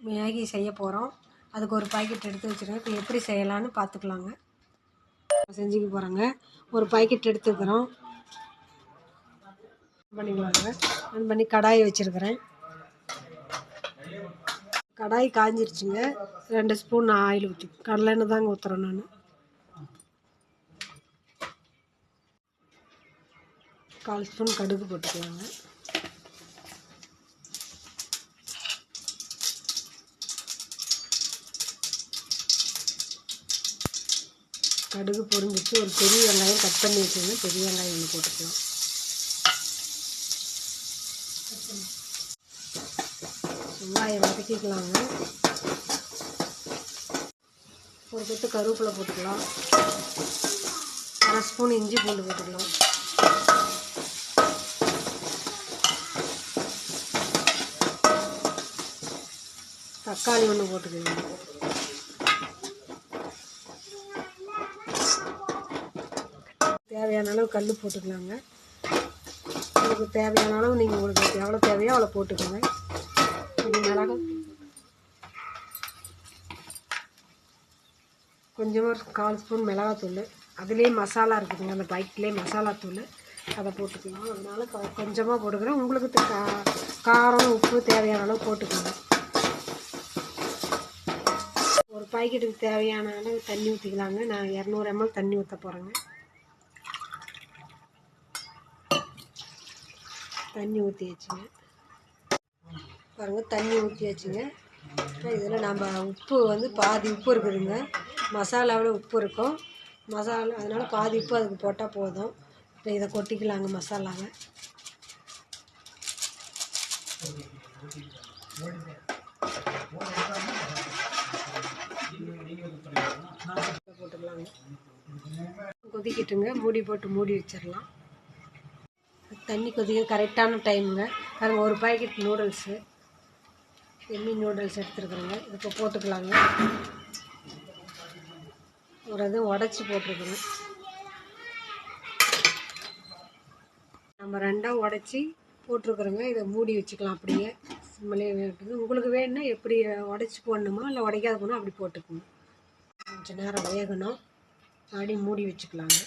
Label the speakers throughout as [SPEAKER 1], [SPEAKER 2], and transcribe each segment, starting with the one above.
[SPEAKER 1] Maggi செய்ய போகிறோம். அதுக்கு ஒரு பாக்கெட் எடுத்து வச்சுருக்கேன். இப்போ எப்படி செய்யலான்னு பார்த்துக்கலாங்க. செஞ்சுக்க போகிறோங்க. ஒரு பாக்கெட் எடுத்துக்கிறோம். பண்ணிக்கலாங்க. ஆன் பண்ணி கடாயை வச்சுருக்கிறேன். கடாய் காஞ்சிருச்சுங்க. 2 ஸ்பூன் ஆயில் ஊற்றி, கடலெண்ணெய் தாங்க ஊற்றுறேன் நான். 1/4 ஸ்பூன் கடுகு போட்டுக்கலாங்க. கடுகு பொரிஞ்சிச்சு. ஒரு பெரிய வெங்காயம் கட் பண்ணி வச்சுருங்க. பெரிய வெங்காயம் ஒன்று போட்டுக்கலாம். வெங்காயம் வதக்கிக்கலாங்க. ஒரு கொத்து கருவேப்பிலை போட்டுக்கலாம். 1/2 ஸ்பூன் இஞ்சி பூண்டு போட்டுக்கலாம். தக்காளி ஒன்று போட்டுக்கலாம். தேவையான அளவு கல் போட்டுக்கலாங்க. உங்களுக்கு தேவையான அளவு நீங்கள் உங்களுக்கு எவ்வளோ தேவையோ அவ்வளோ போட்டுக்கோங்க. இது மிளகா கொஞ்சமாக 1/4 ஸ்பூன் மிளகாத்தூள். அதுலேயே மசாலா இருக்குதுங்க, அந்த பாக்கெட்லேயே மசாலாத்தூள், அதை போட்டுக்கலாம். அதனால் கொஞ்சமாக போட்டுக்கிறேன். உங்களுக்கு காரம் உப்பு தேவையான அளவு போட்டுக்கோங்க. ஒரு பாக்கெட்டுக்கு தேவையான அளவு தண்ணி ஊற்றிக்கலாங்க. நான் 200 ml தண்ணி ஊற்ற போகிறேங்க. தண்ணி ஊற்றி வச்சுங்க. பாருங்கள், தண்ணி ஊற்றி வச்சுங்க. இதில் நம்ம உப்பு வந்து பாதி உப்பு இருக்குதுங்க. மசாலாவில் உப்பு இருக்கும். அதனால் பாதி உப்பு அதுக்கு போட்டால் போதும். இப்போ இதை கொட்டிக்கலாங்க மசாலாவை. போட்டுக்கலாங்க. கொதிக்கிட்டுங்க. மூடி போட்டு மூடி வச்சிடலாம். தண்ணி கொதிக்க கரெக்டான டைமுங்க. பாருங்க, ஒரு பாக்கெட் நூடுல்ஸு, எம்மி நூடுல்ஸ் எடுத்துருக்குறேங்க. இப்போ போட்டுக்கலாங்க. ஒரு இது உடச்சி போட்டிருக்குறேன். நம்ம 2ஆக உடச்சி போட்டிருக்குறோங்க. இதை மூடி வச்சுக்கலாம். அப்படியே சிம்மிலே இருக்குது. உங்களுக்கு வேணும்னா எப்படி உடச்சி போடணுமா இல்லை உடைக்காத போனால் அப்படி போட்டுக்கணும். கொஞ்சம் நேரம் வேகணும். அப்படி மூடி வச்சுக்கலாங்க.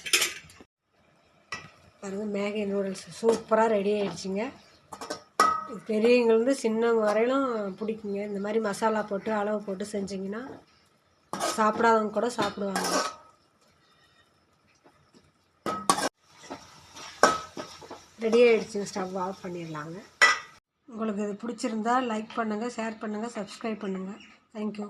[SPEAKER 1] பாருங்கள், மேகி நூடுல்ஸ் சூப்பராக ரெடி ஆகிடுச்சிங்க. பெரியவங்கலேருந்து சின்னவங்க வரையிலும் பிடிக்குங்க. இந்த மாதிரி மசாலா போட்டு அளவு போட்டு செஞ்சிங்கன்னா சாப்பிடாதவங்க கூட சாப்பிடுவாங்க. ரெடி ஆகிடுச்சிங்க. ஸ்டவ் ஆஃப் பண்ணிடலாங்க. உங்களுக்கு இது பிடிச்சிருந்தா லைக் பண்ணுங்கள், ஷேர் பண்ணுங்கள், சப்ஸ்கிரைப் பண்ணுங்கள். தேங்க்யூ.